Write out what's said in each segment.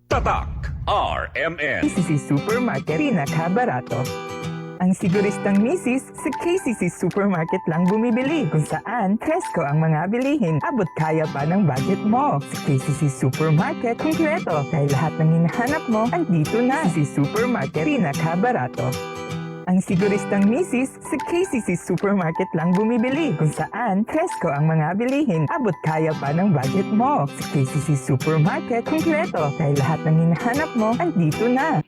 Tatak RMN. KCC Supermarket, pinakabarato. Ang siguristang misis, sa KCC Supermarket lang bumibili. Kung saan, presko ang mga bilihin, abot kaya pa ng budget mo. Sa KCC Supermarket, kumpleto. Dahil lahat ng hinahanap mo, andito na. KCC Supermarket, pinakabarato. Ang siguristang misis, sa KCC Supermarket lang bumibili. Kung saan, presko ang mga bilihin, abot kaya pa ng budget mo. Sa KCC Supermarket, kumpleto. Dahil lahat ng hinahanap mo, andito na.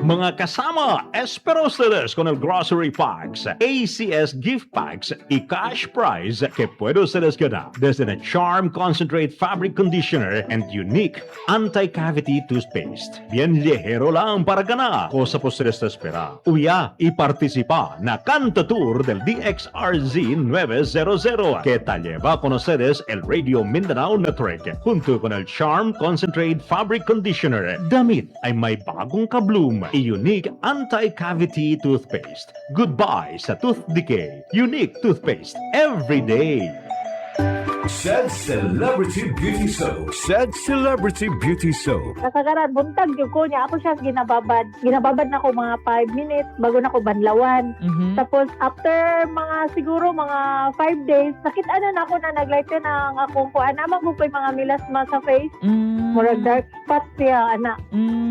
Mga kasama, Esperosteles con el Grocery Packs, ACS Gift Packs y Cash Prize que puede ustedes ganar desde the Charm Concentrate Fabric Conditioner and Unique Anti-Cavity Toothpaste. Bien ligero lang para ganar. Cosa po ustedes te espera? Uya y participa na Canta Tour del DXRZ 900 que te lleva con ustedes el Radio Mindanao Network junto con el Charm Concentrate Fabric Conditioner. Damit ay may bagong kabloom. Unique Anti-Cavity Toothpaste. Goodbye sa tooth decay. Unique Toothpaste every day. Said Celebrity Beauty Soap. Said Celebrity Beauty Soap. Nakakaran, buntag yung ko niya. Ako siya ginababad. Ginababad na ako mga 5 minutes bago na ako banlawan. Tapos, after siguro mga 5 days, nakita na ako na naglighten ang akong kuan. Amang ko pa yung mga milasma sa face. Murag dark spot siya, anak.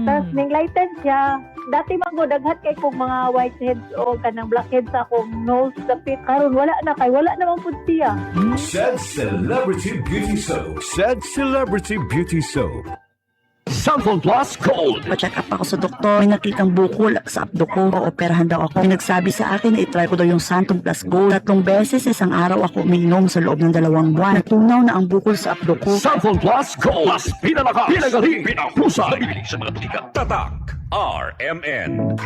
Tapos, ning-lighten siya. Dati mango, daghat kay kong mga whiteheads o kanang blackheads sa akong nose, dapit. Karon wala na kay, wala namang pud siya. Said Celebrity Beauty Soap. Said Celebrity Beauty Soap. Sample Plus Gold. Pa-check up ako sa doktor. May nakitang bukol sa abdo ko. Ooperahan daw ako. May nagsabi sa akin na itry ko daw yung Santon Plus Gold. 3 beses isang araw ako uminom sa loob ng 2 buwan. Natunaw na ang bukol sa abdo ko. Sample Plus Gold. Mas pinalakas, pinagaling, pinahusay. Nabibili sa mga tutika. Tatak RMN.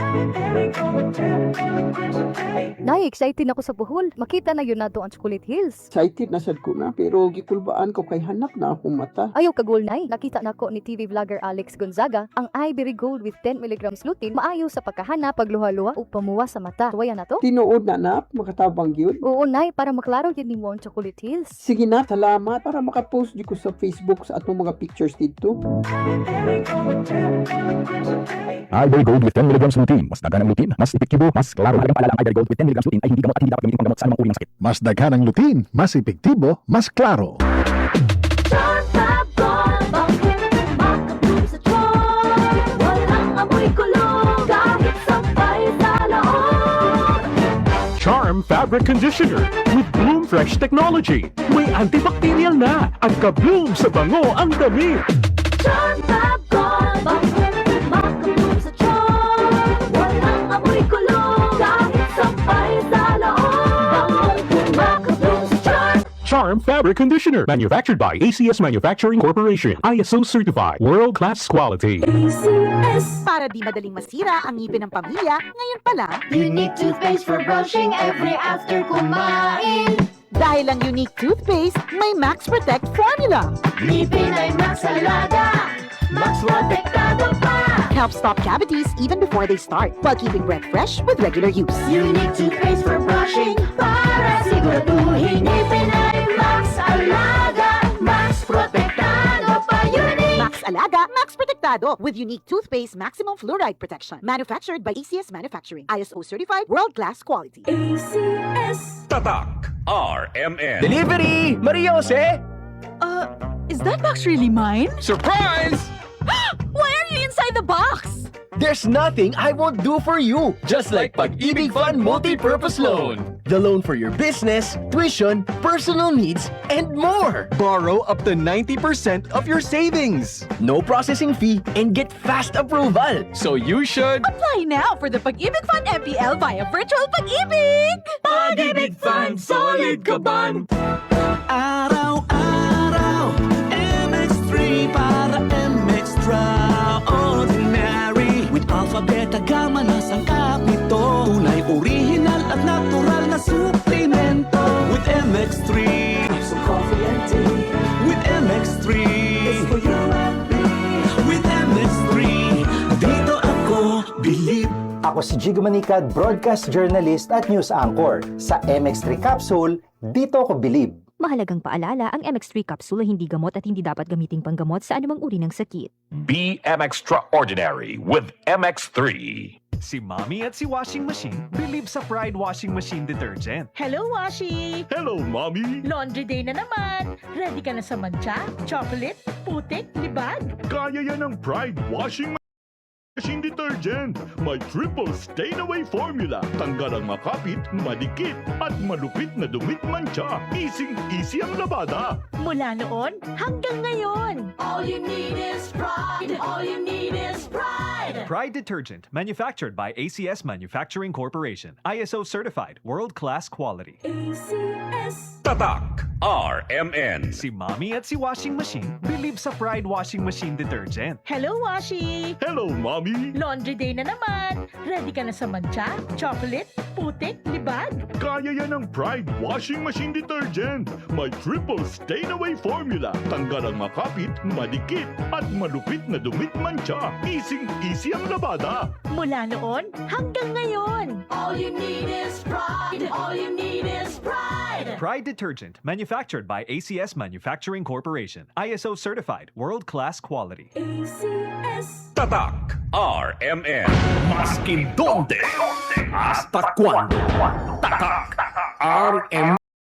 Nay, excited ako sa buhol. Makita na yun na doon sa Kulit Hills. Excited na sad ko na, pero gikulbaan ko kay hanak na akong mata. Ayaw kagul, Nay. Nakita na ko ni TV vlogger Alex Gonzaga ang Ivory Gold with 10 mg lutein maayo sa pagkahana, pagluha-luha o pamuwa sa mata. Tuwaya na to? Tinuod na na, makatabang yun. Oo, Nay, para maklaro yun ni mo sa Kulit Hills. Sige na, salamat para makapost di ko sa Facebook sa atong mga pictures dito. Ivory Gold with 10 mg lutein. Mas daghan ang lutein, mas epektibo, mas klaro. Ang paalala, ang Ivory Gold with 10 mg lutein ay hindi gamot at hindi dapat gamitin pang gamot sa anumang uri ng sakit. Mas daghan ang lutein, mas epektibo, mas klaro. Charm Fabric Conditioner with Bloom Fresh Technology. May antibacterial na at ka-bloom sa bango ang damit. Charm Fab Gold, makabloom sa charm. Walang amoy kulong, kahit sampay sa loob. Makabloom sa charm. Charm Fabric Conditioner, manufactured by ACS Manufacturing Corporation. ISO certified, world-class quality. ACS. Para di madaling masira ang ngipin ng pamilya, ngayon pa lang, Unique toothpaste for brushing every after kumain. dahil ang unique toothpaste may Max Protect formula. Ngipin ay Max Alaga, Max Protektado pa. Helps stop cavities even before they start, while keeping breath fresh with regular use. Unique toothpaste for brushing, para siguraduhin ngipin ay Max Alaga, Max Protektado pa. Unique Max Alaga, Max Protektado with unique toothpaste maximum fluoride protection. Manufactured by ACS Manufacturing. ISO certified, world-class quality. ACS. Tatak RMN. Delivery! Maria Jose? Is that box really mine? Surprise! Why are you inside the box? There's nothing I won't do for you. Just like Pag-ibig Fund Multi-Purpose Loan. The loan for your business, tuition, personal needs, and more. Borrow up to 90% of your savings. No processing fee and get fast approval. So you should... Apply now for the Pag-ibig Fund MPL via Virtual Pag-ibig! Pag-ibig Fund, solid ka ban? Araw-araw, MX3 para extraordinary. With alpha, beta, gamma na sangkap nito. Tunay, original at natural na suplemento. With MX3, some coffee and tea. With MX3, it's for you and me. With MX3, dito ako believe. Ako si Jigo Manicad, broadcast journalist at news anchor. Sa MX3 Capsule, dito ako believe. Mahalagang paalala, ang MX3 capsule ay hindi gamot at hindi dapat gamiting panggamot sa anumang uri ng sakit. Be extraordinary with MX3. Si Mommy at si Washing Machine believe sa Pride Washing Machine Detergent. Hello, Washi! Hello, Mommy! Laundry day na naman. Ready ka na sa mancha, chocolate, putik, libag? Kaya yan ang Pride Washing Machine Detergent. May triple stain-away formula. Tanggal ang makapit, madikit, at malupit na dumit mancha. Easy ang labada. Mula noon hanggang ngayon. All you need is pride. All you need is pride. Pride Detergent, manufactured by ACS Manufacturing Corporation. ISO certified, world-class quality. ACS. Tatak RMN. Si Mommy at si Washing Machine believe sa Pride Washing Machine Detergent. Hello, Washi! Hello, Mommy! Laundry day na naman. Ready ka na sa mancha, chocolate, putik, libag? Kaya yan ang Pride Washing Machine Detergent. May triple stain-away formula. Tanggal ang makapit, madikit, at malupit na dumit mancha. Easy ang labada. Mula noon hanggang ngayon. All you need is pride. All you need is pride. Pride Detergent, manufactured by ACS Manufacturing Corporation. ISO certified, world-class quality. ACS. Tatak RMN. Maskin donde hasta cuando. Tatak RMN.